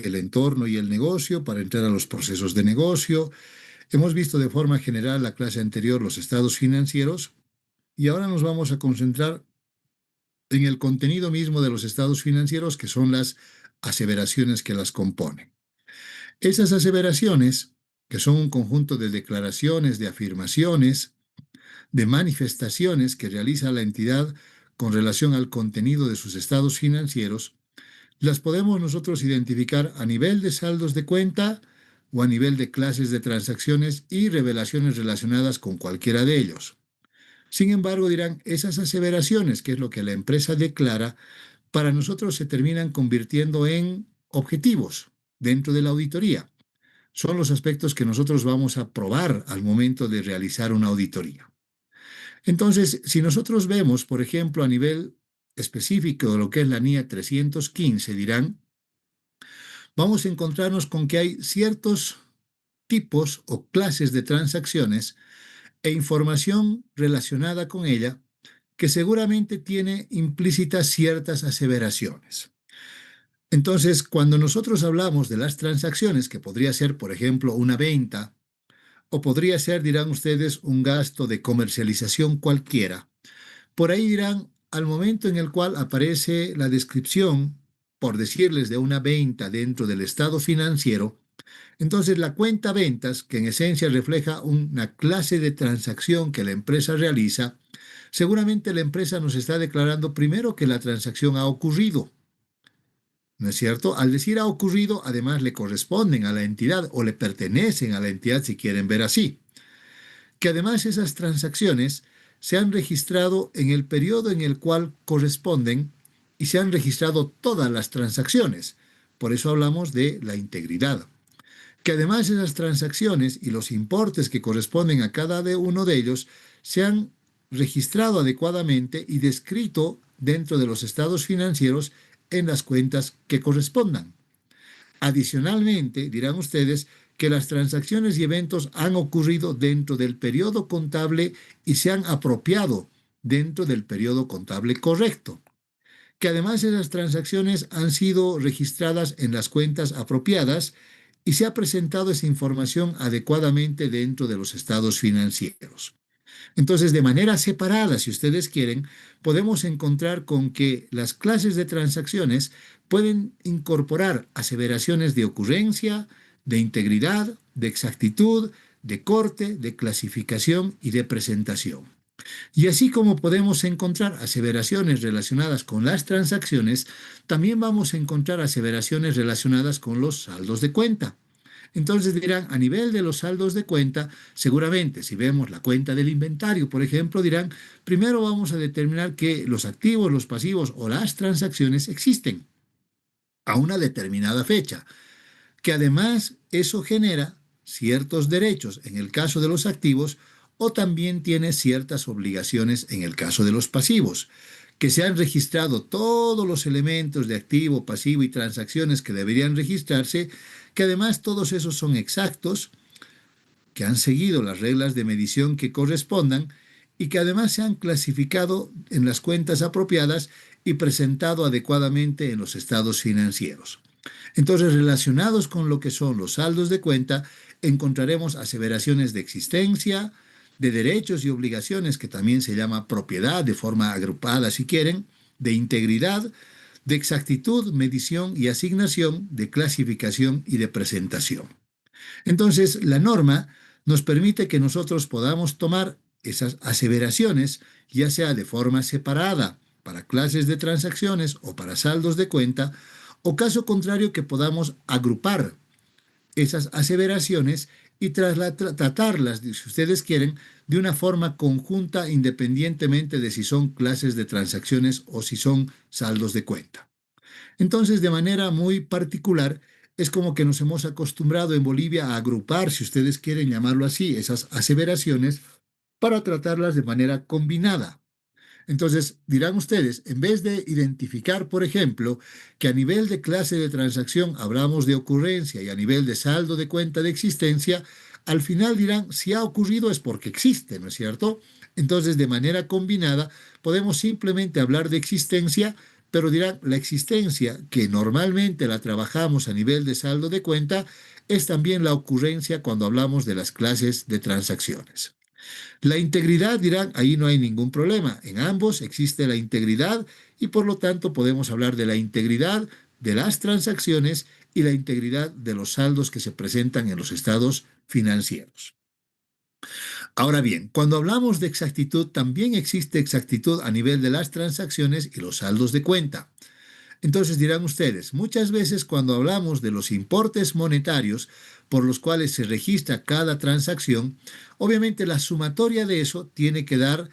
el entorno y el negocio para entrar a los procesos de negocio. Hemos visto de forma general la clase anterior los estados financieros y ahora nos vamos a concentrar en el contenido mismo de los estados financieros, que son las aseveraciones que las componen. Esas aseveraciones, que son un conjunto de declaraciones, de afirmaciones, de manifestaciones que realiza la entidad con relación al contenido de sus estados financieros, las podemos nosotros identificar a nivel de saldos de cuenta o a nivel de clases de transacciones y revelaciones relacionadas con cualquiera de ellos. Sin embargo, dirán, esas aseveraciones, que es lo que la empresa declara, para nosotros se terminan convirtiendo en objetivos dentro de la auditoría. Son los aspectos que nosotros vamos a probar al momento de realizar una auditoría. Entonces, si nosotros vemos, por ejemplo, a nivel específico de lo que es la NIA 315, dirán, vamos a encontrarnos con que hay ciertos tipos o clases de transacciones e información relacionada con ella que seguramente tiene implícitas ciertas aseveraciones. Entonces, cuando nosotros hablamos de las transacciones, que podría ser, por ejemplo, una venta, o podría ser, dirán ustedes, un gasto de comercialización cualquiera, por ahí dirán, al momento en el cual aparece la descripción, por decirles, de una venta dentro del estado financiero, entonces la cuenta ventas, que en esencia refleja una clase de transacción que la empresa realiza, seguramente la empresa nos está declarando primero que la transacción ha ocurrido. ¿No es cierto? Al decir ha ocurrido, además le corresponden a la entidad o le pertenecen a la entidad, si quieren ver así. Que además esas transacciones se han registrado en el periodo en el cual corresponden y se han registrado todas las transacciones. Por eso hablamos de la integridad. Que además esas transacciones y los importes que corresponden a cada uno de ellos se han registrado adecuadamente y descrito dentro de los estados financieros en las cuentas que correspondan. Adicionalmente, dirán ustedes que las transacciones y eventos han ocurrido dentro del periodo contable y se han apropiado dentro del periodo contable correcto. Que además esas transacciones han sido registradas en las cuentas apropiadas y se ha presentado esa información adecuadamente dentro de los estados financieros. Entonces, de manera separada, si ustedes quieren, podemos encontrar con que las clases de transacciones pueden incorporar aseveraciones de ocurrencia, de integridad, de exactitud, de corte, de clasificación y de presentación. Y así como podemos encontrar aseveraciones relacionadas con las transacciones, también vamos a encontrar aseveraciones relacionadas con los saldos de cuenta. Entonces dirán, a nivel de los saldos de cuenta, seguramente si vemos la cuenta del inventario, por ejemplo, dirán, primero vamos a determinar que los activos, los pasivos o las transacciones existen a una determinada fecha, que además eso genera ciertos derechos en el caso de los activos o también tiene ciertas obligaciones en el caso de los pasivos, que se han registrado todos los elementos de activo, pasivo y transacciones que deberían registrarse, que además todos esos son exactos, que han seguido las reglas de medición que correspondan y que además se han clasificado en las cuentas apropiadas y presentado adecuadamente en los estados financieros. Entonces, relacionados con lo que son los saldos de cuenta, encontraremos aseveraciones de existencia, de derechos y obligaciones, que también se llama propiedad de forma agrupada si quieren, de integridad, de exactitud, medición y asignación, de clasificación y de presentación. Entonces, la norma nos permite que nosotros podamos tomar esas aseveraciones, ya sea de forma separada, para clases de transacciones o para saldos de cuenta, o caso contrario que podamos agrupar esas aseveraciones y tratarlas, si ustedes quieren, de una forma conjunta independientemente de si son clases de transacciones o si son saldos de cuenta. Entonces, de manera muy particular, es como que nos hemos acostumbrado en Bolivia a agrupar, si ustedes quieren llamarlo así, esas aseveraciones para tratarlas de manera combinada. Entonces, dirán ustedes, en vez de identificar, por ejemplo, que a nivel de clase de transacción hablamos de ocurrencia y a nivel de saldo de cuenta de existencia, al final dirán, si ha ocurrido es porque existe, ¿no es cierto? Entonces, de manera combinada, podemos simplemente hablar de existencia, pero dirán, la existencia, que normalmente la trabajamos a nivel de saldo de cuenta, es también la ocurrencia cuando hablamos de las clases de transacciones. La integridad, dirán, ahí no hay ningún problema. En ambos existe la integridad y por lo tanto podemos hablar de la integridad de las transacciones y la integridad de los saldos que se presentan en los estados financieros. Ahora bien, cuando hablamos de exactitud, también existe exactitud a nivel de las transacciones y los saldos de cuenta. Entonces dirán ustedes, muchas veces cuando hablamos de los importes monetarios por los cuales se registra cada transacción, obviamente la sumatoria de eso tiene que dar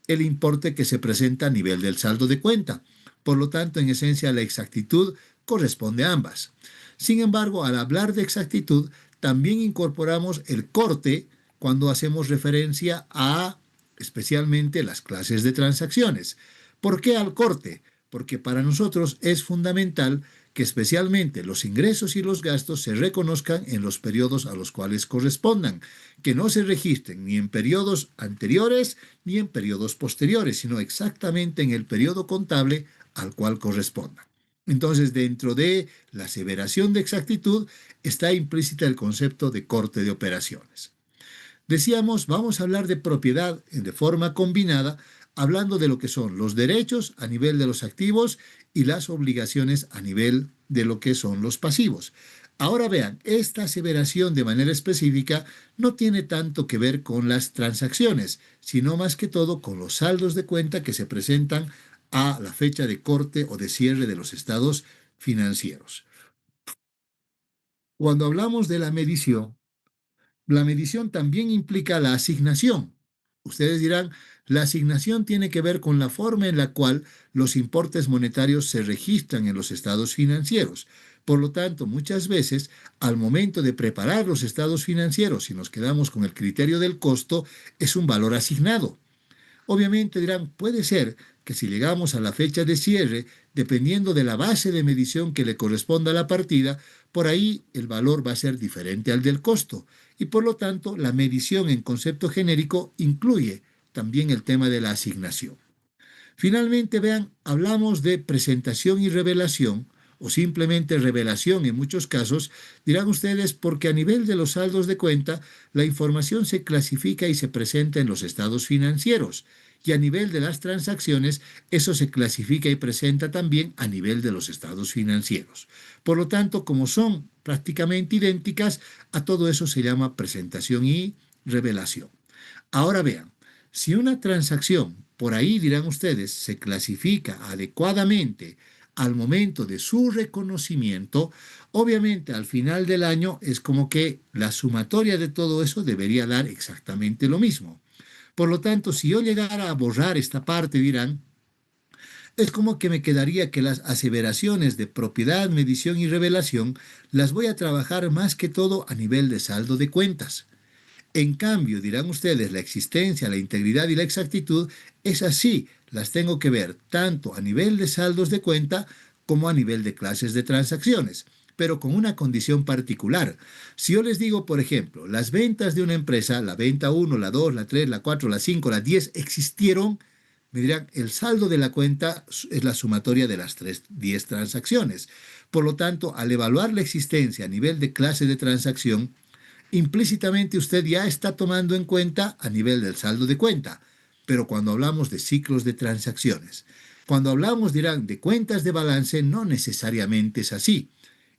el importe que se presenta a nivel del saldo de cuenta. Por lo tanto, en esencia, la exactitud corresponde a ambas. Sin embargo, al hablar de exactitud, también incorporamos el corte cuando hacemos referencia a especialmente las clases de transacciones. ¿Por qué al corte? Porque para nosotros es fundamental que especialmente los ingresos y los gastos se reconozcan en los periodos a los cuales correspondan, que no se registren ni en periodos anteriores ni en periodos posteriores, sino exactamente en el periodo contable al cual correspondan. Entonces, dentro de la aseveración de exactitud está implícita el concepto de corte de operaciones. Decíamos, vamos a hablar de propiedad de forma combinada, hablando de lo que son los derechos a nivel de los activos y las obligaciones a nivel de lo que son los pasivos. Ahora vean, esta aseveración de manera específica no tiene tanto que ver con las transacciones, sino más que todo con los saldos de cuenta que se presentan a la fecha de corte o de cierre de los estados financieros. Cuando hablamos de la medición también implica la asignación. Ustedes dirán, la asignación tiene que ver con la forma en la cual los importes monetarios se registran en los estados financieros. Por lo tanto, muchas veces, al momento de preparar los estados financieros, si nos quedamos con el criterio del costo, es un valor asignado. Obviamente dirán, puede ser que si llegamos a la fecha de cierre, dependiendo de la base de medición que le corresponda a la partida, por ahí el valor va a ser diferente al del costo. Y por lo tanto, la medición en concepto genérico incluye también el tema de la asignación. Finalmente, vean, hablamos de presentación y revelación, o simplemente revelación en muchos casos, dirán ustedes porque a nivel de los saldos de cuenta, la información se clasifica y se presenta en los estados financieros, y a nivel de las transacciones, eso se clasifica y presenta también a nivel de los estados financieros. Por lo tanto, como son prácticamente idénticas, a todo eso se llama presentación y revelación. Ahora vean, si una transacción, por ahí dirán ustedes, se clasifica adecuadamente al momento de su reconocimiento, obviamente al final del año es como que la sumatoria de todo eso debería dar exactamente lo mismo. Por lo tanto, si yo llegara a borrar esta parte, dirán, es como que me quedaría que las aseveraciones de propiedad, medición y revelación las voy a trabajar más que todo a nivel de saldo de cuentas. En cambio, dirán ustedes, la existencia, la integridad y la exactitud es así, las tengo que ver tanto a nivel de saldos de cuenta como a nivel de clases de transacciones, pero con una condición particular. Si yo les digo, por ejemplo, las ventas de una empresa, la venta 1, la 2, la 3, la 4, la 5, la 10 existieron, me dirán, el saldo de la cuenta es la sumatoria de las 10 transacciones. Por lo tanto, al evaluar la existencia a nivel de clase de transacción, implícitamente usted ya está tomando en cuenta a nivel del saldo de cuenta, pero cuando hablamos de ciclos de transacciones, cuando hablamos, dirán, de cuentas de balance, no necesariamente es así.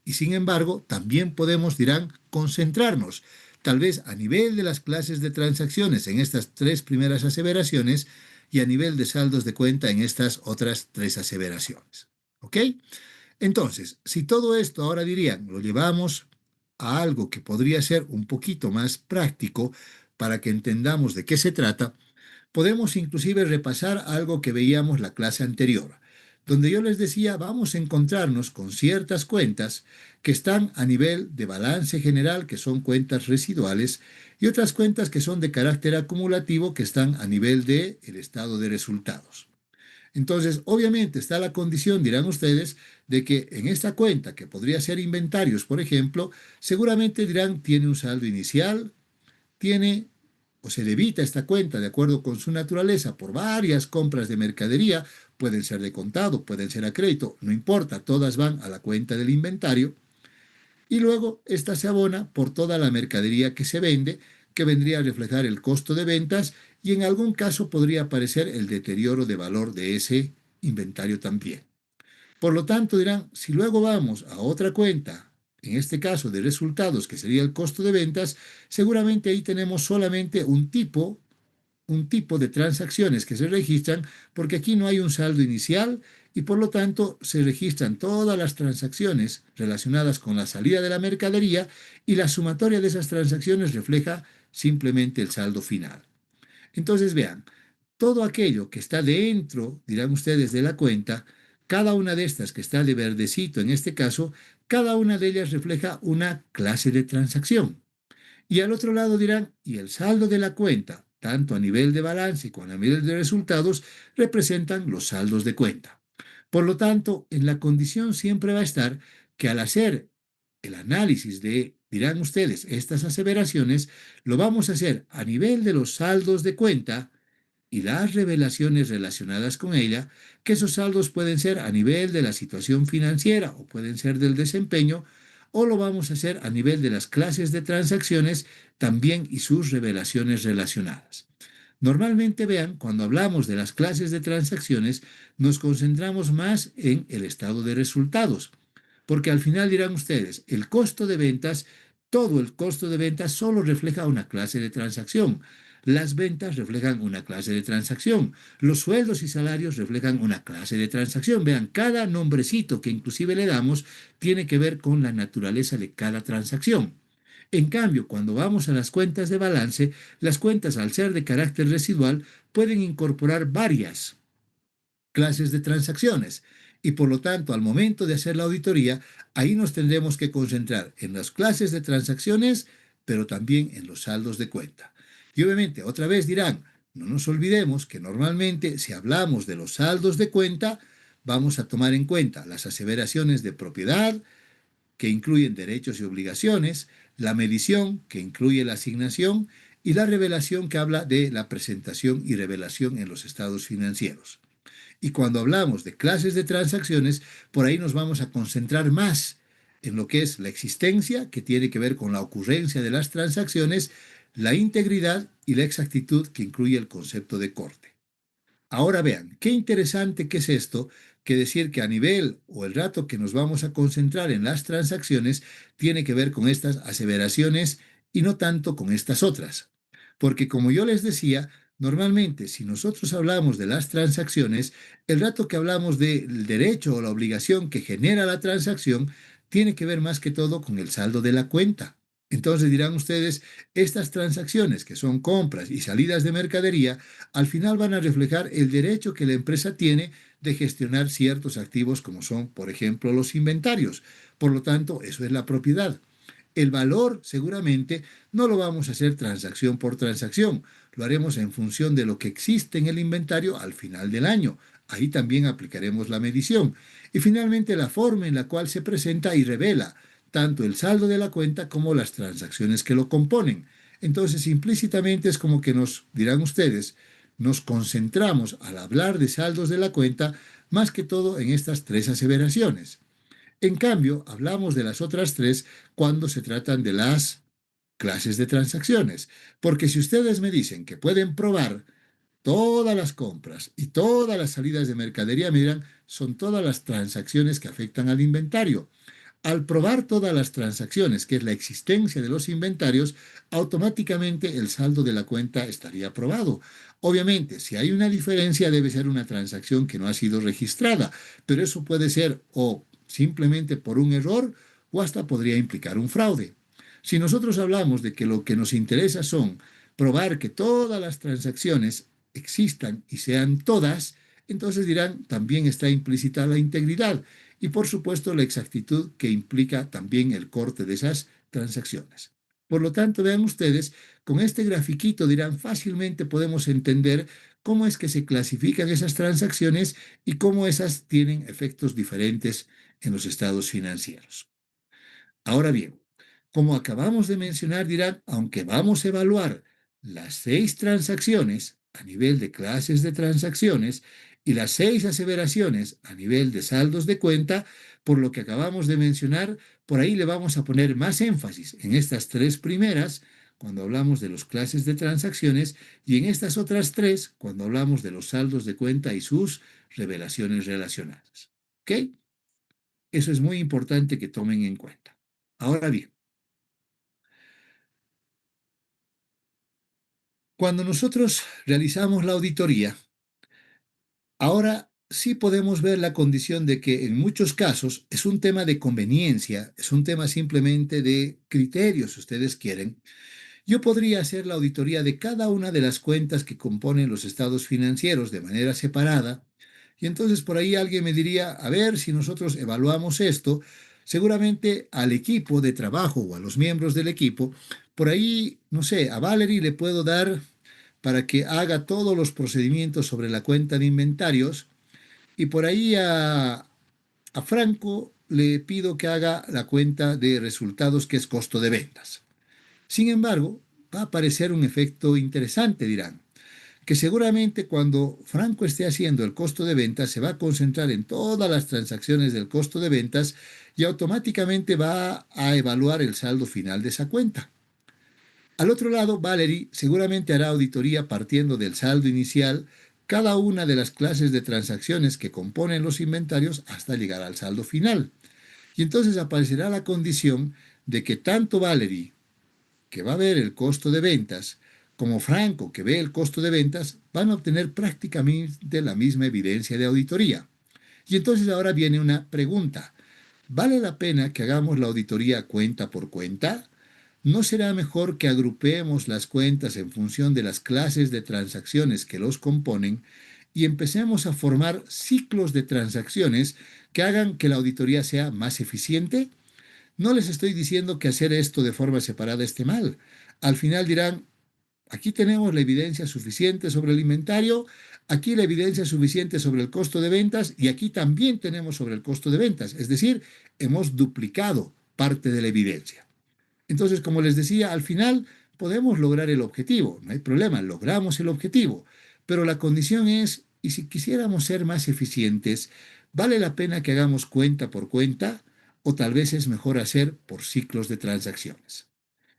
Y sin embargo, también podemos, dirán, concentrarnos, tal vez a nivel de las clases de transacciones en estas tres primeras aseveraciones y a nivel de saldos de cuenta en estas otras tres aseveraciones. ¿Ok? Entonces, si todo esto ahora dirían, lo llevamos a algo que podría ser un poquito más práctico para que entendamos de qué se trata, podemos inclusive repasar algo que veíamos la clase anterior, donde yo les decía, vamos a encontrarnos con ciertas cuentas que están a nivel de balance general, que son cuentas residuales, y otras cuentas que son de carácter acumulativo, que están a nivel de el estado de resultados. Entonces, obviamente está la condición, dirán ustedes, de que en esta cuenta, que podría ser inventarios, por ejemplo, seguramente dirán, tiene un saldo inicial, tiene o se debita esta cuenta de acuerdo con su naturaleza por varias compras de mercadería, pueden ser de contado, pueden ser a crédito, no importa, todas van a la cuenta del inventario, y luego esta se abona por toda la mercadería que se vende, que vendría a reflejar el costo de ventas y en algún caso podría aparecer el deterioro de valor de ese inventario también. Por lo tanto, dirán, si luego vamos a otra cuenta, en este caso de resultados, que sería el costo de ventas, seguramente ahí tenemos solamente un tipo de transacciones que se registran, porque aquí no hay un saldo inicial y por lo tanto se registran todas las transacciones relacionadas con la salida de la mercadería y la sumatoria de esas transacciones refleja simplemente el saldo final. Entonces vean, todo aquello que está dentro, dirán ustedes, de la cuenta, cada una de estas que está de verdecito en este caso, cada una de ellas refleja una clase de transacción. Y al otro lado dirán, y el saldo de la cuenta, tanto a nivel de balance como a nivel de resultados, representan los saldos de cuenta. Por lo tanto, en la condición siempre va a estar que al hacer el análisis de, dirán ustedes, estas aseveraciones, lo vamos a hacer a nivel de los saldos de cuenta y las revelaciones relacionadas con ella, que esos saldos pueden ser a nivel de la situación financiera o pueden ser del desempeño, o lo vamos a hacer a nivel de las clases de transacciones también y sus revelaciones relacionadas. Normalmente vean, cuando hablamos de las clases de transacciones, nos concentramos más en el estado de resultados, porque al final dirán ustedes, el costo de ventas, todo el costo de ventas solo refleja una clase de transacción. Las ventas reflejan una clase de transacción. Los sueldos y salarios reflejan una clase de transacción. Vean, cada nombrecito que inclusive le damos tiene que ver con la naturaleza de cada transacción. En cambio, cuando vamos a las cuentas de balance, las cuentas al ser de carácter residual pueden incorporar varias clases de transacciones y por lo tanto al momento de hacer la auditoría, ahí nos tendremos que concentrar en las clases de transacciones, pero también en los saldos de cuenta. Y obviamente otra vez dirán, no nos olvidemos que normalmente si hablamos de los saldos de cuenta, vamos a tomar en cuenta las aseveraciones de propiedad, que incluyen derechos y obligaciones, la medición, que incluye la asignación, y la revelación, que habla de la presentación y revelación en los estados financieros. Y cuando hablamos de clases de transacciones, por ahí nos vamos a concentrar más en lo que es la existencia, que tiene que ver con la ocurrencia de las transacciones, la integridad y la exactitud, que incluye el concepto de corte. Ahora vean, qué interesante que es esto, que decir que a nivel o el rato que nos vamos a concentrar en las transacciones tiene que ver con estas aseveraciones y no tanto con estas otras. Porque como yo les decía, normalmente si nosotros hablamos de las transacciones, el rato que hablamos del derecho o la obligación que genera la transacción, tiene que ver más que todo con el saldo de la cuenta. Entonces dirán ustedes, estas transacciones que son compras y salidas de mercadería, al final van a reflejar el derecho que la empresa tiene de gestionar ciertos activos como son, por ejemplo, los inventarios. Por lo tanto, eso es la propiedad. El valor seguramente no lo vamos a hacer transacción por transacción, lo haremos en función de lo que existe en el inventario al final del año. Ahí también aplicaremos la medición. Y finalmente la forma en la cual se presenta y revela tanto el saldo de la cuenta como las transacciones que lo componen. Entonces, implícitamente es como que nos, dirán ustedes, nos concentramos al hablar de saldos de la cuenta más que todo en estas tres aseveraciones. En cambio, hablamos de las otras tres cuando se tratan de las clases de transacciones, porque si ustedes me dicen que pueden probar todas las compras y todas las salidas de mercadería, me dirán, son todas las transacciones que afectan al inventario. Al probar todas las transacciones, que es la existencia de los inventarios, automáticamente el saldo de la cuenta estaría aprobado. Obviamente, si hay una diferencia, debe ser una transacción que no ha sido registrada, pero eso puede ser o simplemente por un error o hasta podría implicar un fraude. Si nosotros hablamos de que lo que nos interesa son probar que todas las transacciones existan y sean todas, entonces dirán, también está implícita la integridad y por supuesto la exactitud, que implica también el corte de esas transacciones. Por lo tanto, vean ustedes, con este grafiquito dirán, fácilmente podemos entender cómo es que se clasifican esas transacciones y cómo esas tienen efectos diferentes en los estados financieros. Ahora bien, como acabamos de mencionar, dirán, aunque vamos a evaluar las 6 transacciones a nivel de clases de transacciones y las 6 aseveraciones a nivel de saldos de cuenta, por lo que acabamos de mencionar, por ahí le vamos a poner más énfasis en estas 3 primeras cuando hablamos de las clases de transacciones y en estas otras 3 cuando hablamos de los saldos de cuenta y sus revelaciones relacionadas. ¿Ok? Eso es muy importante que tomen en cuenta. Ahora bien, cuando nosotros realizamos la auditoría, ahora sí podemos ver la condición de que en muchos casos es un tema de conveniencia, es un tema simplemente de criterios, si ustedes quieren. Yo podría hacer la auditoría de cada una de las cuentas que componen los estados financieros de manera separada, y entonces por ahí alguien me diría, a ver si nosotros evaluamos esto, seguramente al equipo de trabajo o a los miembros del equipo, por ahí, no sé, a Valerie le puedo dar para que haga todos los procedimientos sobre la cuenta de inventarios y por ahí a Franco le pido que haga la cuenta de resultados que es costo de ventas. Sin embargo, va a aparecer un efecto interesante, dirán, que seguramente cuando Franco esté haciendo el costo de ventas se va a concentrar en todas las transacciones del costo de ventas y automáticamente va a evaluar el saldo final de esa cuenta. Al otro lado, Valerie seguramente hará auditoría partiendo del saldo inicial, cada una de las clases de transacciones que componen los inventarios hasta llegar al saldo final. Y entonces aparecerá la condición de que tanto Valerie, que va a ver el costo de ventas, como Franco, que ve el costo de ventas, van a obtener prácticamente la misma evidencia de auditoría. Y entonces ahora viene una pregunta. ¿Vale la pena que hagamos la auditoría cuenta por cuenta? ¿No será mejor que agrupemos las cuentas en función de las clases de transacciones que los componen y empecemos a formar ciclos de transacciones que hagan que la auditoría sea más eficiente? No les estoy diciendo que hacer esto de forma separada esté mal. Al final dirán, aquí tenemos la evidencia suficiente sobre el inventario, aquí la evidencia suficiente sobre el costo de ventas y aquí también tenemos sobre el costo de ventas. Es decir, hemos duplicado parte de la evidencia. Entonces, como les decía, al final podemos lograr el objetivo, no hay problema, logramos el objetivo, pero la condición es, y si quisiéramos ser más eficientes, ¿vale la pena que hagamos cuenta por cuenta o tal vez es mejor hacer por ciclos de transacciones?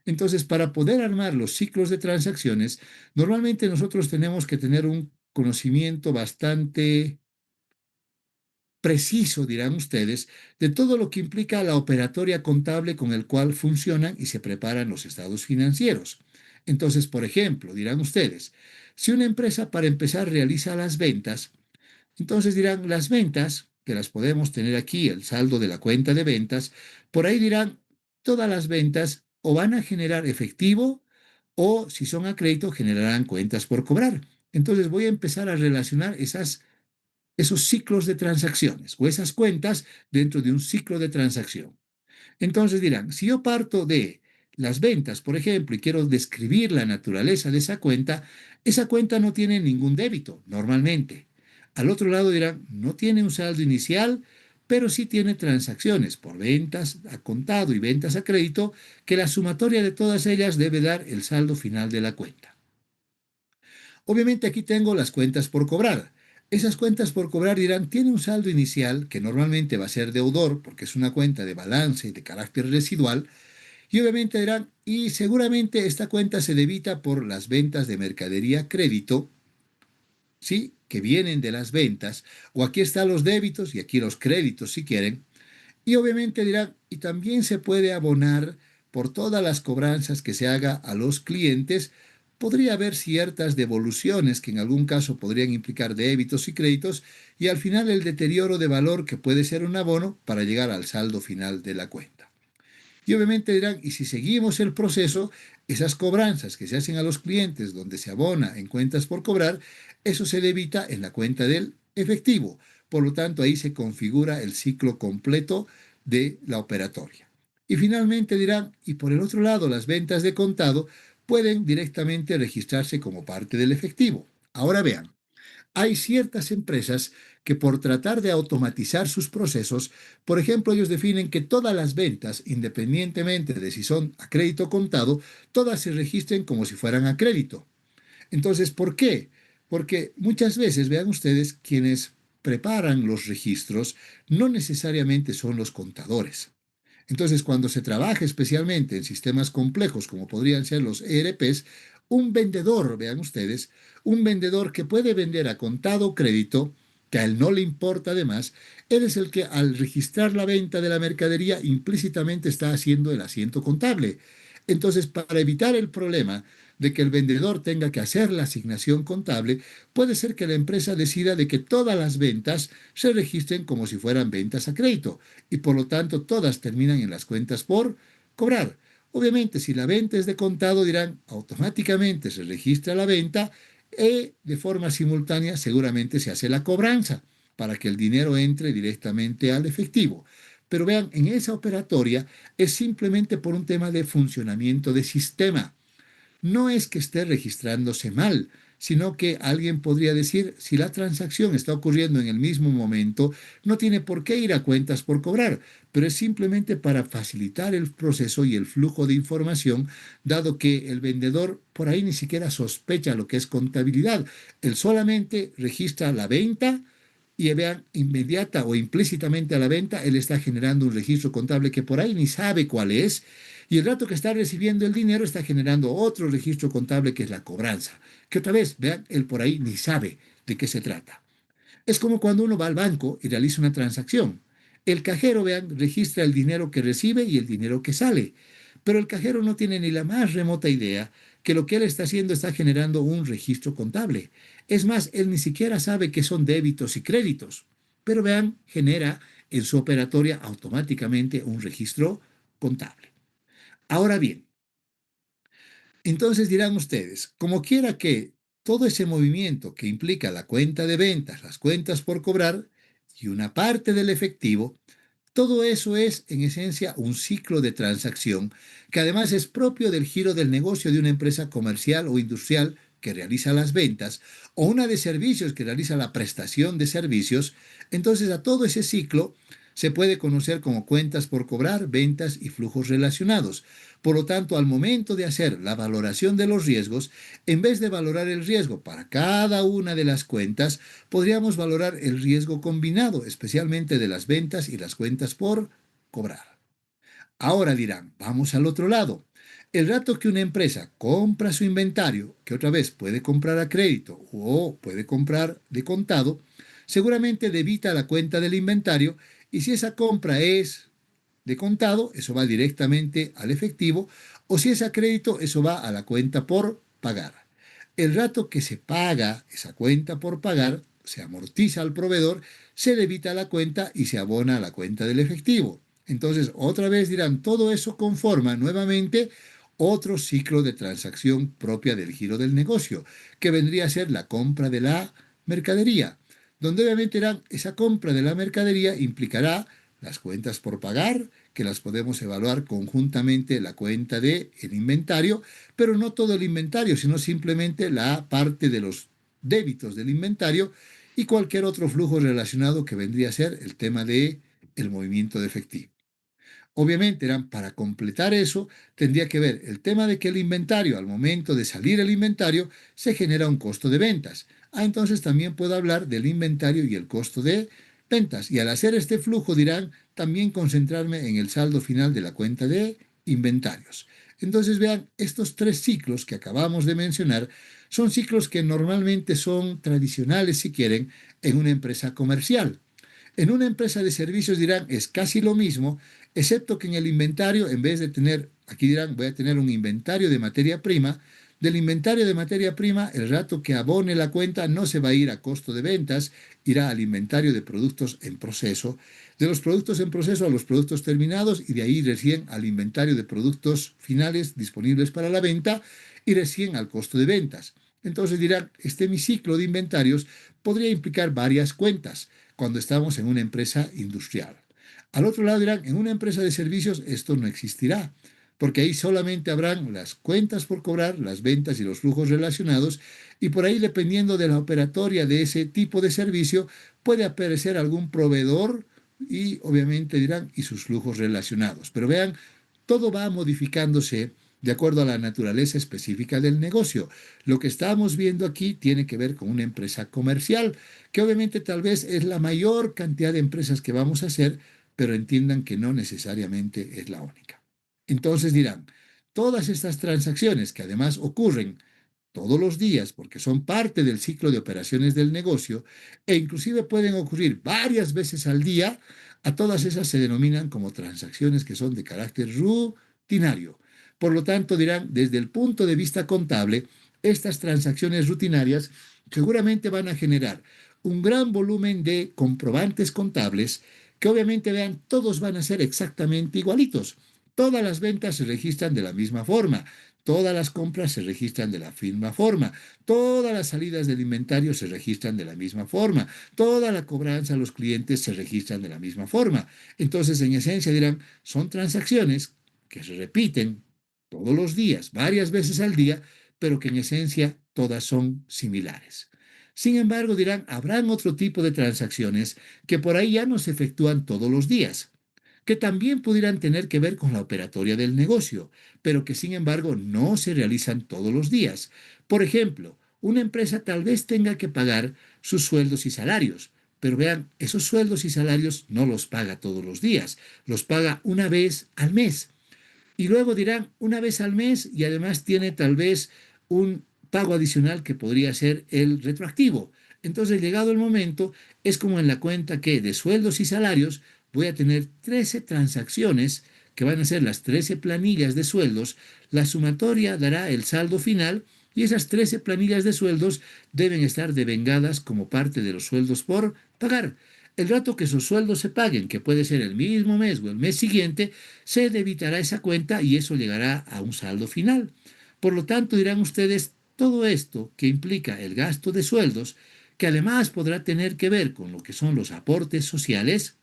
Entonces, para poder armar los ciclos de transacciones, normalmente nosotros tenemos que tener un conocimiento bastante preciso, dirán ustedes, de todo lo que implica la operatoria contable con el cual funcionan y se preparan los estados financieros. Entonces, por ejemplo, dirán ustedes, si una empresa para empezar realiza las ventas, entonces dirán las ventas, que las podemos tener aquí, el saldo de la cuenta de ventas, por ahí dirán, todas las ventas o van a generar efectivo o si son a crédito generarán cuentas por cobrar. Entonces voy a empezar a relacionar esos ciclos de transacciones o esas cuentas dentro de un ciclo de transacción. Entonces dirán, si yo parto de las ventas, por ejemplo, y quiero describir la naturaleza de esa cuenta no tiene ningún débito, normalmente. Al otro lado dirán, no tiene un saldo inicial, pero sí tiene transacciones por ventas a contado y ventas a crédito, que la sumatoria de todas ellas debe dar el saldo final de la cuenta. Obviamente aquí tengo las cuentas por cobrar. Esas cuentas por cobrar dirán, tiene un saldo inicial que normalmente va a ser deudor porque es una cuenta de balance y de carácter residual. Y obviamente dirán, y seguramente esta cuenta se debita por las ventas de mercadería a crédito, ¿sí? Que vienen de las ventas. O aquí están los débitos y aquí los créditos si quieren. Y obviamente dirán, y también se puede abonar por todas las cobranzas que se haga a los clientes. Podría haber ciertas devoluciones que en algún caso podrían implicar débitos y créditos y al final el deterioro de valor que puede ser un abono para llegar al saldo final de la cuenta. Y obviamente dirán, y si seguimos el proceso, esas cobranzas que se hacen a los clientes donde se abona en cuentas por cobrar, eso se debita en la cuenta del efectivo. Por lo tanto, ahí se configura el ciclo completo de la operatoria. Y finalmente dirán, y por el otro lado, las ventas de contado pueden directamente registrarse como parte del efectivo. Ahora vean, Hay ciertas empresas que por tratar de automatizar sus procesos, por ejemplo, ellos definen que todas las ventas, independientemente de si son a crédito o contado, todas se registren como si fueran a crédito. Entonces, ¿por qué? Porque muchas veces, vean ustedes, quienes preparan los registros no necesariamente son los contadores. Entonces, cuando se trabaja especialmente en sistemas complejos como podrían ser los ERPs, un vendedor, vean ustedes, un vendedor que puede vender a contado o crédito, que a él no le importa además, él es el que al registrar la venta de la mercadería implícitamente está haciendo el asiento contable. Entonces, para evitar el problema de que el vendedor tenga que hacer la asignación contable, puede ser que la empresa decida de que todas las ventas se registren como si fueran ventas a crédito y por lo tanto todas terminan en las cuentas por cobrar. Obviamente, si la venta es de contado, dirán, automáticamente se registra la venta y de forma simultánea seguramente se hace la cobranza para que el dinero entre directamente al efectivo. Pero vean, en esa operatoria es simplemente por un tema de funcionamiento de sistema. No es que esté registrándose mal, sino que alguien podría decir, si la transacción está ocurriendo en el mismo momento, no tiene por qué ir a cuentas por cobrar, pero es simplemente para facilitar el proceso y el flujo de información, dado que el vendedor por ahí ni siquiera sospecha lo que es contabilidad. Él solamente registra la venta y vean, inmediata o implícitamente a la venta, él está generando un registro contable que por ahí ni sabe cuál es, y el rato que está recibiendo el dinero está generando otro registro contable que es la cobranza, que otra vez, vean, él por ahí ni sabe de qué se trata. Es como cuando uno va al banco y realiza una transacción. El cajero, vean, registra el dinero que recibe y el dinero que sale. Pero el cajero no tiene ni la más remota idea que lo que él está haciendo está generando un registro contable. Es más, él ni siquiera sabe qué son débitos y créditos. Pero vean, genera en su operatoria automáticamente un registro contable. Ahora bien, entonces dirán ustedes, como quiera que todo ese movimiento que implica la cuenta de ventas, las cuentas por cobrar y una parte del efectivo, todo eso es en esencia un ciclo de transacción que además es propio del giro del negocio de una empresa comercial o industrial que realiza las ventas o una de servicios que realiza la prestación de servicios. Entonces a todo ese ciclo se puede conocer como cuentas por cobrar, ventas y flujos relacionados. Por lo tanto, al momento de hacer la valoración de los riesgos, en vez de valorar el riesgo para cada una de las cuentas, podríamos valorar el riesgo combinado, especialmente de las ventas y las cuentas por cobrar. Ahora dirán, vamos al otro lado. El rato que una empresa compra su inventario, que otra vez puede comprar a crédito o puede comprar de contado, seguramente debita la cuenta del inventario y si esa compra es de contado, eso va directamente al efectivo, o si es a crédito, eso va a la cuenta por pagar. El rato que se paga esa cuenta por pagar, se amortiza al proveedor, se debita la cuenta y se abona a la cuenta del efectivo. Entonces, otra vez dirán, todo eso conforma nuevamente otro ciclo de transacción propia del giro del negocio, que vendría a ser la compra de la mercadería, donde obviamente dirán, esa compra de la mercadería implicará las cuentas por pagar, que las podemos evaluar conjuntamente la cuenta del inventario, pero no todo el inventario, sino simplemente la parte de los débitos del inventario y cualquier otro flujo relacionado que vendría a ser el tema de el movimiento de efectivo. Obviamente, para completar eso, tendría que ver el tema de que el inventario, al momento de salir el inventario, se genera un costo de ventas. Entonces también puedo hablar del inventario y el costo de ventas. Y al hacer este flujo, dirán, también concentrarme en el saldo final de la cuenta de inventarios. Entonces, vean, estos tres ciclos que acabamos de mencionar son ciclos que normalmente son tradicionales, si quieren, en una empresa comercial. En una empresa de servicios dirán, es casi lo mismo, excepto que en el inventario, en vez de tener, aquí dirán, voy a tener un inventario de materia prima, del inventario de materia prima, el rato que abone la cuenta no se va a ir a costo de ventas, irá al inventario de productos en proceso, de los productos en proceso a los productos terminados y de ahí recién al inventario de productos finales disponibles para la venta y recién al costo de ventas. Entonces dirán, este mi ciclo de inventarios podría implicar varias cuentas cuando estamos en una empresa industrial. Al otro lado dirán, en una empresa de servicios esto no existirá, porque ahí solamente habrán las cuentas por cobrar, las ventas y los flujos relacionados, y por ahí, dependiendo de la operatoria de ese tipo de servicio, puede aparecer algún proveedor y obviamente dirán, y sus flujos relacionados. Pero vean, todo va modificándose de acuerdo a la naturaleza específica del negocio. Lo que estamos viendo aquí tiene que ver con una empresa comercial, que obviamente tal vez es la mayor cantidad de empresas que vamos a hacer, pero entiendan que no necesariamente es la única. Entonces dirán, todas estas transacciones que además ocurren todos los días porque son parte del ciclo de operaciones del negocio e inclusive pueden ocurrir varias veces al día, a todas esas se denominan como transacciones que son de carácter rutinario. Por lo tanto, dirán, desde el punto de vista contable, estas transacciones rutinarias seguramente van a generar un gran volumen de comprobantes contables que obviamente vean, todos van a ser exactamente igualitos. Todas las ventas se registran de la misma forma, todas las compras se registran de la misma forma, todas las salidas del inventario se registran de la misma forma, toda la cobranza a los clientes se registran de la misma forma. Entonces, en esencia dirán, son transacciones que se repiten todos los días, varias veces al día, pero que en esencia todas son similares. Sin embargo, dirán, habrán otro tipo de transacciones que por ahí ya no se efectúan todos los días, que también pudieran tener que ver con la operatoria del negocio, pero que sin embargo no se realizan todos los días. Por ejemplo, una empresa tal vez tenga que pagar sus sueldos y salarios, pero vean, esos sueldos y salarios no los paga todos los días, los paga una vez al mes. Y luego dirán una vez al mes y además tiene tal vez un pago adicional que podría ser el retroactivo. Entonces, llegado el momento, es como en la cuenta que de sueldos y salarios voy a tener 13 transacciones que van a ser las 13 planillas de sueldos. La sumatoria dará el saldo final y esas 13 planillas de sueldos deben estar devengadas como parte de los sueldos por pagar. El rato que esos sueldos se paguen, que puede ser el mismo mes o el mes siguiente, se debitará esa cuenta y eso llegará a un saldo final. Por lo tanto, dirán ustedes, todo esto que implica el gasto de sueldos, que además podrá tener que ver con lo que son los aportes sociales,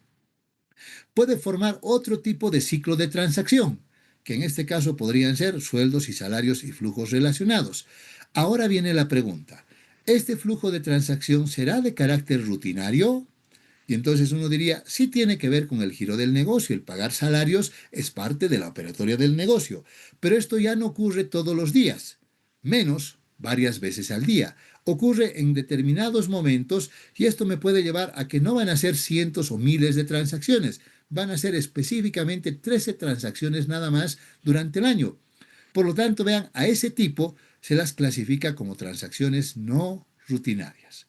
puede formar otro tipo de ciclo de transacción, que en este caso podrían ser sueldos y salarios y flujos relacionados. Ahora viene la pregunta, ¿este flujo de transacción será de carácter rutinario? Y entonces uno diría, sí tiene que ver con el giro del negocio, el pagar salarios es parte de la operatoria del negocio, pero esto ya no ocurre todos los días, menos varias veces al día. Ocurre en determinados momentos y esto me puede llevar a que no van a ser cientos o miles de transacciones, van a ser específicamente 13 transacciones nada más durante el año. Por lo tanto, vean, a ese tipo se las clasifica como transacciones no rutinarias.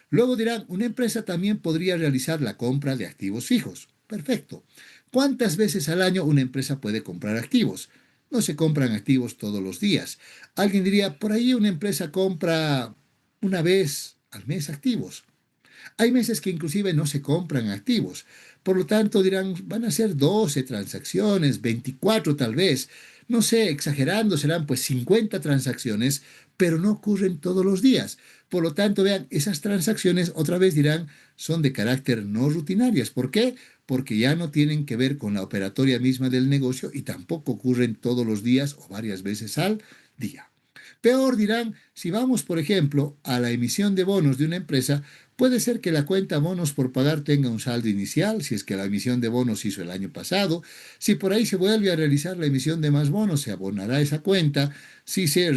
Luego dirán, una empresa también podría realizar la compra de activos fijos. Perfecto. ¿Cuántas veces al año una empresa puede comprar activos? No se compran activos todos los días. Alguien diría, por ahí una empresa compra una vez al mes activos. Hay meses que inclusive no se compran activos. Por lo tanto, dirán, van a ser 12 transacciones, 24 tal vez. No sé, exagerando, serán pues 50 transacciones, pero no ocurren todos los días. Por lo tanto, vean, esas transacciones otra vez dirán son de carácter no rutinarias. ¿Por qué? Porque ya no tienen que ver con la operatoria misma del negocio y tampoco ocurren todos los días o varias veces al día. Peor dirán, si vamos, por ejemplo, a la emisión de bonos de una empresa, puede ser que la cuenta bonos por pagar tenga un saldo inicial, si es que la emisión de bonos se hizo el año pasado. Si por ahí se vuelve a realizar la emisión de más bonos, se abonará esa cuenta. Si se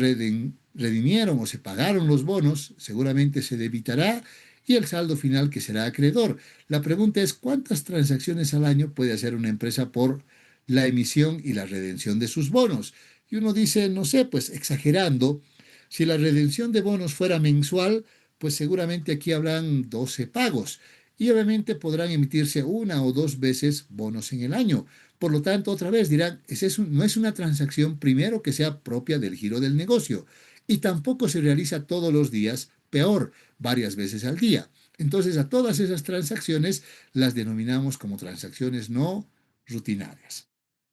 redimieron o se pagaron los bonos, seguramente se debitará y el saldo final que será acreedor. La pregunta es, ¿cuántas transacciones al año puede hacer una empresa por la emisión y la redención de sus bonos? Y uno dice, no sé, pues exagerando, si la redención de bonos fuera mensual, pues seguramente aquí habrán 12 pagos y obviamente podrán emitirse una o dos veces bonos en el año. Por lo tanto, otra vez dirán, no es una transacción primero que sea propia del giro del negocio y tampoco se realiza todos los días, peor, varias veces al día. Entonces, a todas esas transacciones las denominamos como transacciones no rutinarias.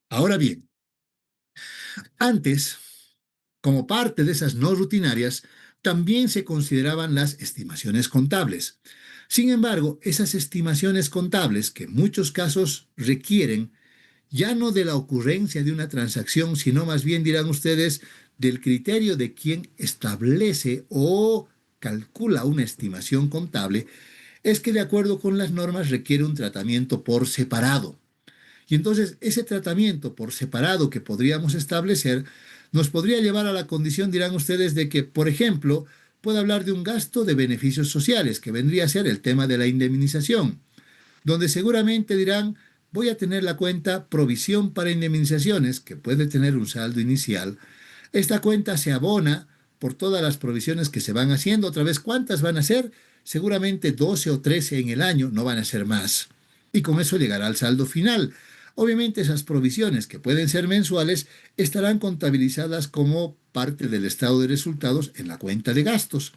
Ahora bien, antes, como parte de esas no rutinarias, también se consideraban las estimaciones contables. Sin embargo, esas estimaciones contables, que en muchos casos requieren ya no de la ocurrencia de una transacción, sino más bien dirán ustedes del criterio de quien establece o calcula una estimación contable, es que de acuerdo con las normas requiere un tratamiento por separado. Y entonces ese tratamiento por separado que podríamos establecer nos podría llevar a la condición, dirán ustedes, de que, por ejemplo, pueda hablar de un gasto de beneficios sociales, que vendría a ser el tema de la indemnización, donde seguramente dirán, voy a tener la cuenta provisión para indemnizaciones, que puede tener un saldo inicial. Esta cuenta se abona por todas las provisiones que se van haciendo. Otra vez, ¿cuántas van a ser? Seguramente 12 o 13 en el año, no van a ser más. Y con eso llegará al saldo final. Obviamente esas provisiones, que pueden ser mensuales, estarán contabilizadas como parte del estado de resultados en la cuenta de gastos.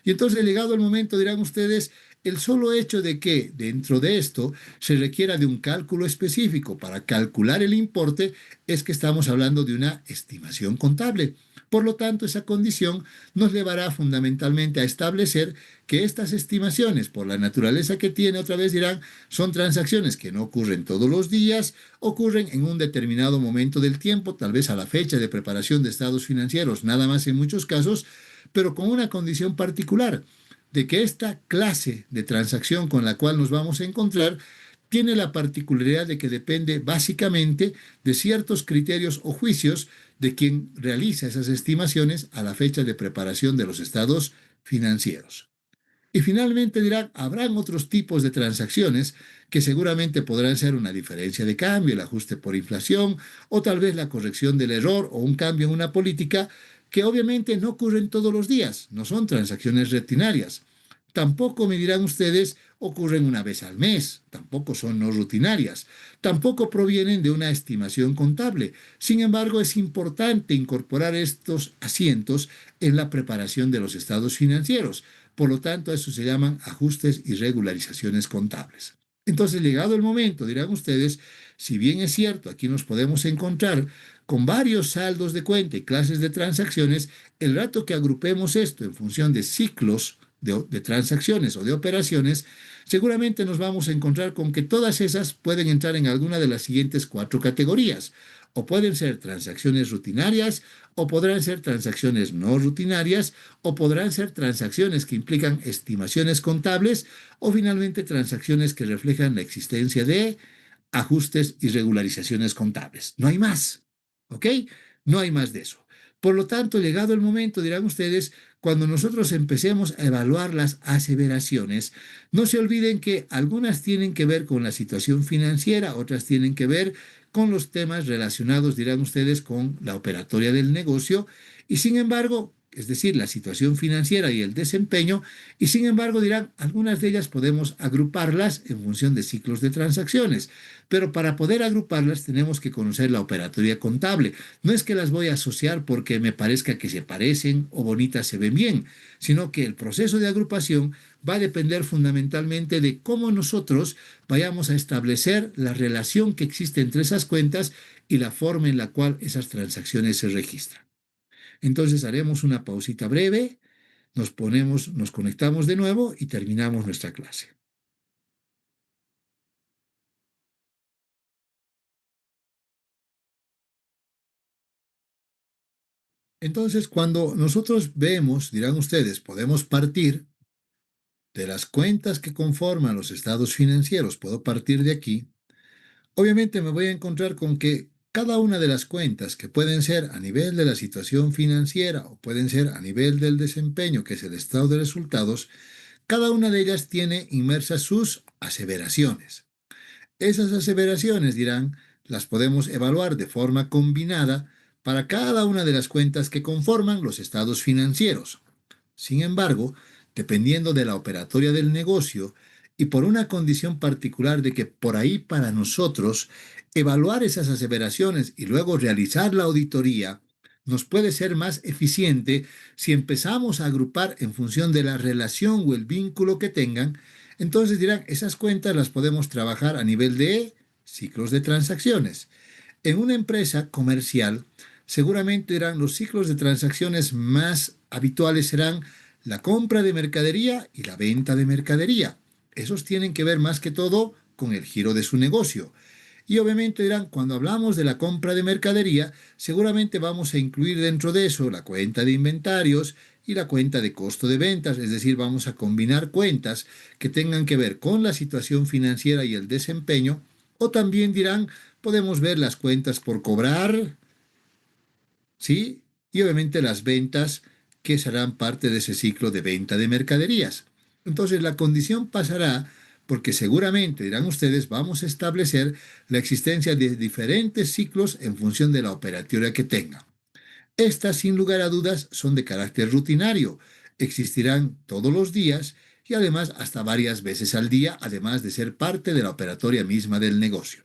Y entonces, llegado el momento, dirán ustedes, el solo hecho de que dentro de esto se requiera de un cálculo específico para calcular el importe es que estamos hablando de una estimación contable. Por lo tanto, esa condición nos llevará fundamentalmente a establecer que estas estimaciones, por la naturaleza que tiene, otra vez dirán, son transacciones que no ocurren todos los días, ocurren en un determinado momento del tiempo, tal vez a la fecha de preparación de estados financieros, nada más en muchos casos, pero con una condición particular, de que esta clase de transacción con la cual nos vamos a encontrar tiene la particularidad de que depende básicamente de ciertos criterios o juicios de quien realiza esas estimaciones a la fecha de preparación de los estados financieros. Y finalmente dirán, habrán otros tipos de transacciones que seguramente podrán ser una diferencia de cambio, el ajuste por inflación, o tal vez la corrección del error o un cambio en una política que obviamente no ocurren todos los días, no son transacciones rutinarias. Tampoco, me dirán ustedes, ocurren una vez al mes, tampoco son no rutinarias, tampoco provienen de una estimación contable. Sin embargo, es importante incorporar estos asientos en la preparación de los estados financieros. Por lo tanto, a eso se llaman ajustes y regularizaciones contables. Entonces, llegado el momento, dirán ustedes, si bien es cierto, aquí nos podemos encontrar con varios saldos de cuenta y clases de transacciones, el rato que agrupemos esto en función de ciclos de transacciones o de operaciones, seguramente nos vamos a encontrar con que todas esas pueden entrar en alguna de las siguientes cuatro categorías. O pueden ser transacciones rutinarias, o podrán ser transacciones no rutinarias, o podrán ser transacciones que implican estimaciones contables, o finalmente transacciones que reflejan la existencia de ajustes y regularizaciones contables. No hay más, ¿ok? No hay más de eso. Por lo tanto, llegado el momento, dirán ustedes, cuando nosotros empecemos a evaluar las aseveraciones, no se olviden que algunas tienen que ver con la situación financiera, otras tienen que ver con los temas relacionados, dirán ustedes, con la operatoria del negocio, y sin embargo, es decir, la situación financiera y el desempeño, y sin embargo dirán, algunas de ellas podemos agruparlas en función de ciclos de transacciones, pero para poder agruparlas tenemos que conocer la operatoria contable. No es que las voy a asociar porque me parezca que se parecen o bonitas se ven bien, sino que el proceso de agrupación va a depender fundamentalmente de cómo nosotros vayamos a establecer la relación que existe entre esas cuentas y la forma en la cual esas transacciones se registran. Entonces haremos una pausita breve, nos conectamos de nuevo y terminamos nuestra clase. Entonces, cuando nosotros vemos, dirán ustedes, podemos partir de las cuentas que conforman los estados financieros, puedo partir de aquí, obviamente me voy a encontrar con que cada una de las cuentas que pueden ser a nivel de la situación financiera o pueden ser a nivel del desempeño, que es el estado de resultados, cada una de ellas tiene inmersas sus aseveraciones. Esas aseveraciones, dirán, las podemos evaluar de forma combinada para cada una de las cuentas que conforman los estados financieros. Sin embargo, dependiendo de la operatoria del negocio y por una condición particular de que por ahí para nosotros evaluar esas aseveraciones y luego realizar la auditoría nos puede ser más eficiente si empezamos a agrupar en función de la relación o el vínculo que tengan. Entonces dirán, esas cuentas las podemos trabajar a nivel de ciclos de transacciones. En una empresa comercial, seguramente dirán los ciclos de transacciones más habituales serán la compra de mercadería y la venta de mercadería. Esos tienen que ver más que todo con el giro de su negocio. Y obviamente dirán, cuando hablamos de la compra de mercadería, seguramente vamos a incluir dentro de eso la cuenta de inventarios y la cuenta de costo de ventas, es decir, vamos a combinar cuentas que tengan que ver con la situación financiera y el desempeño, o también dirán, podemos ver las cuentas por cobrar, ¿sí? Y obviamente las ventas que serán parte de ese ciclo de venta de mercaderías. Entonces la condición pasará porque seguramente, dirán ustedes, vamos a establecer la existencia de diferentes ciclos en función de la operatoria que tenga. Estas, sin lugar a dudas, son de carácter rutinario, existirán todos los días y además hasta varias veces al día, además de ser parte de la operatoria misma del negocio.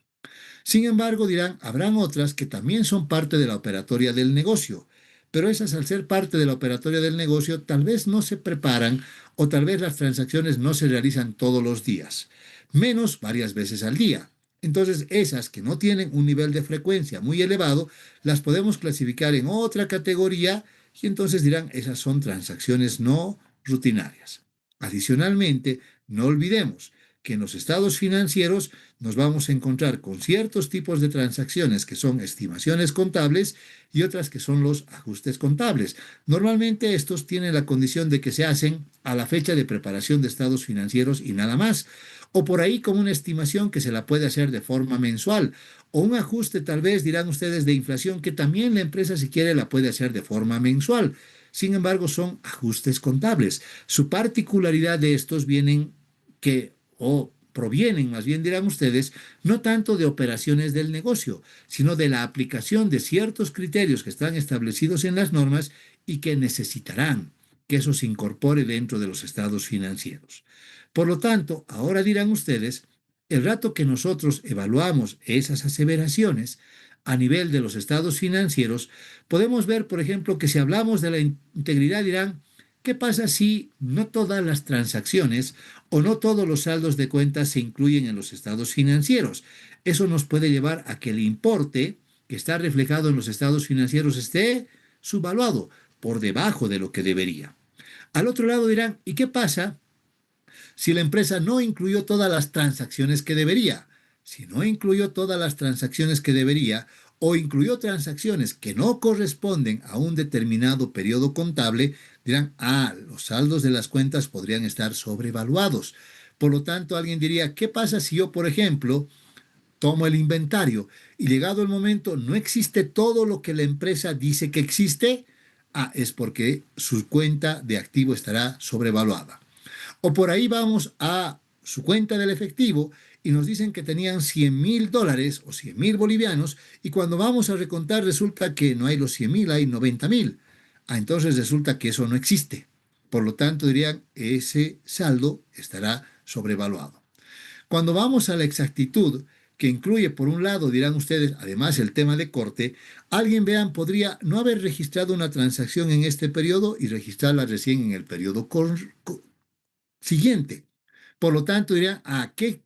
Sin embargo, dirán, habrán otras que también son parte de la operatoria del negocio, pero esas al ser parte de la operatoria del negocio tal vez no se preparan o tal vez las transacciones no se realizan todos los días, menos varias veces al día. Entonces, esas que no tienen un nivel de frecuencia muy elevado, las podemos clasificar en otra categoría y entonces dirán, esas son transacciones no rutinarias. Adicionalmente, no olvidemos que en los estados financieros nos vamos a encontrar con ciertos tipos de transacciones que son estimaciones contables y otras que son los ajustes contables. Normalmente estos tienen la condición de que se hacen a la fecha de preparación de estados financieros y nada más, o por ahí como una estimación que se la puede hacer de forma mensual, o un ajuste tal vez, dirán ustedes, de inflación que también la empresa si quiere la puede hacer de forma mensual. Sin embargo, son ajustes contables. Su particularidad de estos vienen que o provienen, más bien dirán ustedes, no tanto de operaciones del negocio, sino de la aplicación de ciertos criterios que están establecidos en las normas y que necesitarán que eso se incorpore dentro de los estados financieros. Por lo tanto, ahora dirán ustedes, el rato que nosotros evaluamos esas aseveraciones a nivel de los estados financieros, podemos ver, por ejemplo, que si hablamos de la integridad, dirán, ¿qué pasa si no todas las transacciones o no todos los saldos de cuentas se incluyen en los estados financieros? Eso nos puede llevar a que el importe que está reflejado en los estados financieros esté subvaluado, por debajo de lo que debería. Al otro lado dirán, ¿y qué pasa si la empresa no incluyó todas las transacciones que debería? Si no incluyó todas las transacciones que debería o incluyó transacciones que no corresponden a un determinado periodo contable, dirán, los saldos de las cuentas podrían estar sobrevaluados. Por lo tanto, alguien diría, ¿qué pasa si yo, por ejemplo, tomo el inventario y llegado el momento no existe todo lo que la empresa dice que existe? Es porque su cuenta de activo estará sobrevaluada. O por ahí vamos a su cuenta del efectivo y nos dicen que tenían $100,000 o 100,000 bolivianos y cuando vamos a recontar resulta que no hay los 100,000, hay 90,000. Entonces resulta que eso no existe. Por lo tanto, dirían, ese saldo estará sobrevaluado. Cuando vamos a la exactitud, que incluye, por un lado, dirán ustedes, además el tema de corte, alguien, vean, podría no haber registrado una transacción en este periodo y registrarla recién en el periodo siguiente. Por lo tanto, dirían, ¿a qué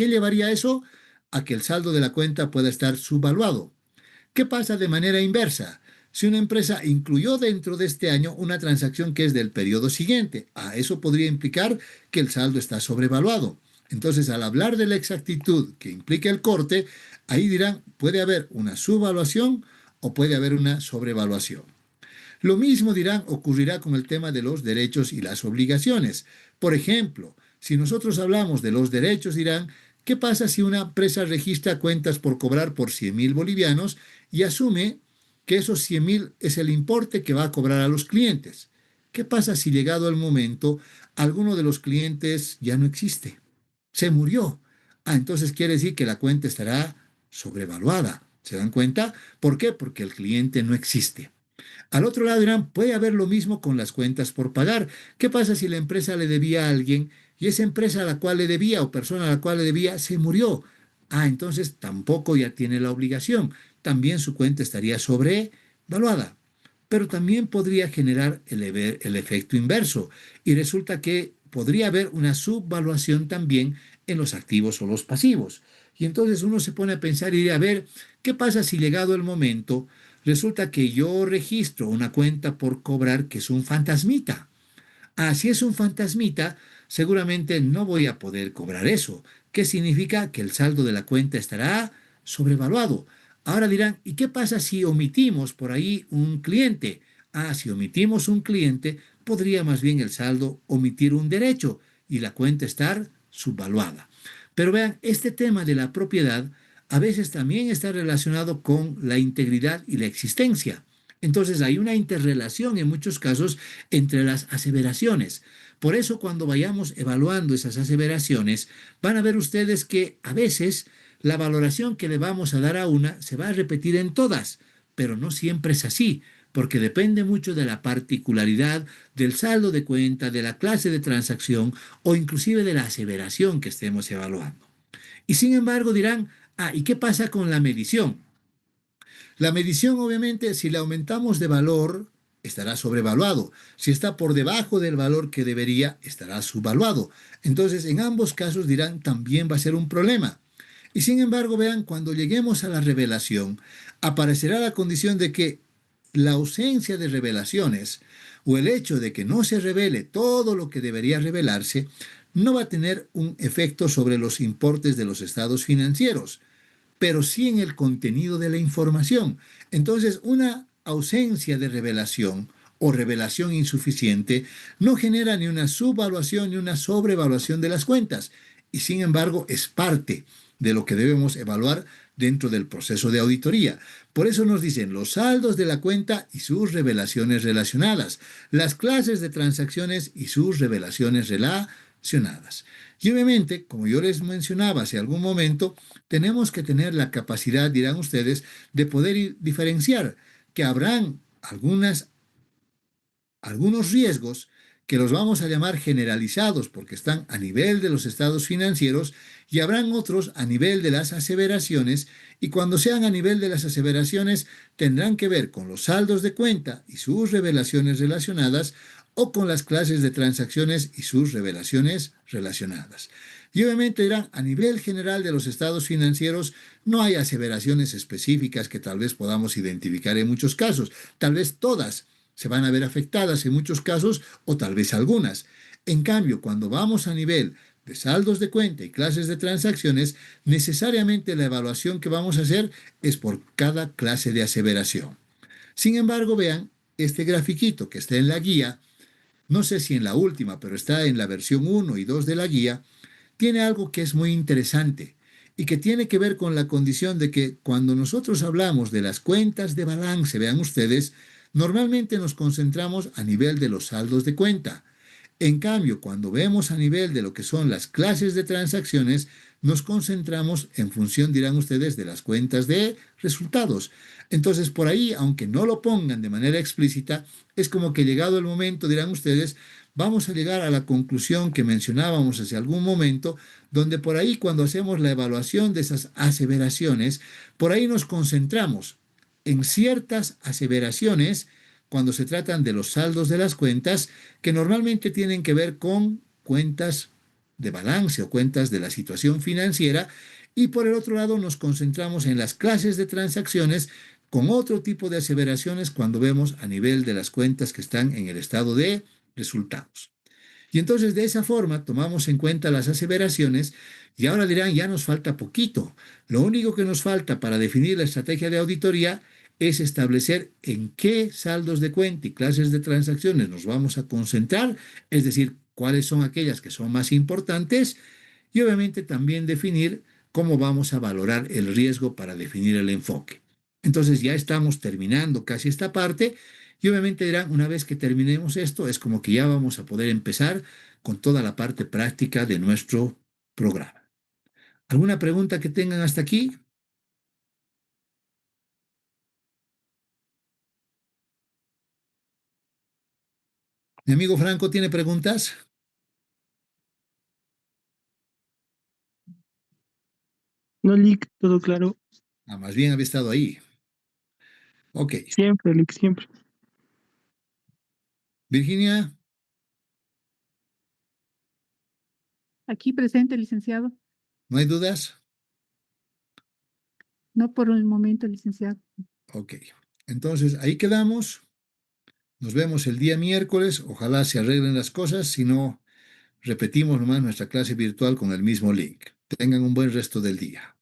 llevaría eso? A que el saldo de la cuenta pueda estar subvaluado. ¿Qué pasa de manera inversa? Si una empresa incluyó dentro de este año una transacción que es del periodo siguiente, eso podría implicar que el saldo está sobrevaluado. Entonces, al hablar de la exactitud que implica el corte, ahí dirán, puede haber una subvaluación o puede haber una sobrevaluación. Lo mismo dirán ocurrirá con el tema de los derechos y las obligaciones. Por ejemplo, si nosotros hablamos de los derechos, dirán, ¿qué pasa si una empresa registra cuentas por cobrar por 100,000 bolivianos y asume que esos 100,000 es el importe que va a cobrar a los clientes? ¿Qué pasa si llegado el momento alguno de los clientes ya no existe? Se murió. Entonces quiere decir que la cuenta estará sobrevaluada. ¿Se dan cuenta? ¿Por qué? Porque el cliente no existe. Al otro lado dirán, puede haber lo mismo con las cuentas por pagar. ¿Qué pasa si la empresa le debía a alguien y esa empresa a la cual le debía o persona a la cual le debía se murió? Entonces tampoco ya tiene la obligación. También su cuenta estaría sobrevaluada. Pero también podría generar el efecto inverso y resulta que podría haber una subvaluación también en los activos o los pasivos. Y entonces uno se pone a pensar y a ver, ¿qué pasa si llegado el momento resulta que yo registro una cuenta por cobrar que es un fantasmita? Si es un fantasmita, seguramente no voy a poder cobrar eso. ¿Qué significa? Que el saldo de la cuenta estará sobrevaluado. Ahora dirán, ¿y qué pasa si omitimos por ahí un cliente? Ah, si omitimos un cliente, podría más bien el saldo omitir un derecho y la cuenta estar subvaluada. Pero vean, este tema de la propiedad a veces también está relacionado con la integridad y la existencia. Entonces hay una interrelación en muchos casos entre las aseveraciones. Por eso cuando vayamos evaluando esas aseveraciones, van a ver ustedes que a veces la valoración que le vamos a dar a una se va a repetir en todas, pero no siempre es así, porque depende mucho de la particularidad del saldo de cuenta, de la clase de transacción o inclusive de la aseveración que estemos evaluando. Y sin embargo dirán, ah, ¿y qué pasa con la medición? La medición, obviamente, si la aumentamos de valor, estará sobrevaluado. Si está por debajo del valor que debería, estará subvaluado. Entonces, en ambos casos dirán, también va a ser un problema. Y sin embargo, vean, cuando lleguemos a la revelación, aparecerá la condición de que la ausencia de revelaciones o el hecho de que no se revele todo lo que debería revelarse no va a tener un efecto sobre los importes de los estados financieros, pero sí en el contenido de la información. Entonces, una ausencia de revelación o revelación insuficiente no genera ni una subvaluación ni una sobrevaluación de las cuentas, y sin embargo es parte de lo que debemos evaluar dentro del proceso de auditoría. Por eso nos dicen los saldos de la cuenta y sus revelaciones relacionadas, las clases de transacciones y sus revelaciones relacionadas. Y obviamente, como yo les mencionaba hace algún momento, tenemos que tener la capacidad, dirán ustedes, de poder diferenciar que habrán algunos riesgos que los vamos a llamar generalizados porque están a nivel de los estados financieros y habrán otros a nivel de las aseveraciones, y cuando sean a nivel de las aseveraciones tendrán que ver con los saldos de cuenta y sus revelaciones relacionadas o con las clases de transacciones y sus revelaciones relacionadas. Y obviamente dirán, a nivel general de los estados financieros no hay aseveraciones específicas que tal vez podamos identificar en muchos casos, tal vez todas se van a ver afectadas en muchos casos o tal vez algunas. En cambio, cuando vamos a nivel de saldos de cuenta y clases de transacciones, necesariamente la evaluación que vamos a hacer es por cada clase de aseveración. Sin embargo, vean, este grafiquito que está en la guía, no sé si en la última, pero está en la versión 1 y 2 de la guía, tiene algo que es muy interesante y que tiene que ver con la condición de que cuando nosotros hablamos de las cuentas de balance, vean ustedes, normalmente nos concentramos a nivel de los saldos de cuenta. En cambio, cuando vemos a nivel de lo que son las clases de transacciones, nos concentramos en función, dirán ustedes, de las cuentas de resultados. Entonces, por ahí, aunque no lo pongan de manera explícita, es como que llegado el momento, dirán ustedes, vamos a llegar a la conclusión que mencionábamos hace algún momento, donde por ahí cuando hacemos la evaluación de esas aseveraciones, por ahí nos concentramos en ciertas aseveraciones cuando se tratan de los saldos de las cuentas que normalmente tienen que ver con cuentas de balance o cuentas de la situación financiera, y por el otro lado nos concentramos en las clases de transacciones con otro tipo de aseveraciones cuando vemos a nivel de las cuentas que están en el estado de resultados. Y entonces de esa forma tomamos en cuenta las aseveraciones y ahora dirán, ya nos falta poquito. Lo único que nos falta para definir la estrategia de auditoría es establecer en qué saldos de cuenta y clases de transacciones nos vamos a concentrar, es decir, cuáles son aquellas que son más importantes, y obviamente también definir cómo vamos a valorar el riesgo para definir el enfoque. Entonces ya estamos terminando casi esta parte y obviamente dirán, una vez que terminemos esto, es como que ya vamos a poder empezar con toda la parte práctica de nuestro programa. ¿Alguna pregunta que tengan hasta aquí? ¿Mi amigo Franco tiene preguntas? No, Lick, todo claro. Ah, más bien había estado ahí. Ok. Siempre, Lick, siempre. Virginia, Aquí presente, licenciado. ¿no hay dudas? No por el momento, licenciado. Ok. Entonces, ahí quedamos. Nos vemos el día miércoles. Ojalá se arreglen las cosas. Si no, repetimos nomás nuestra clase virtual con el mismo link. Tengan un buen resto del día.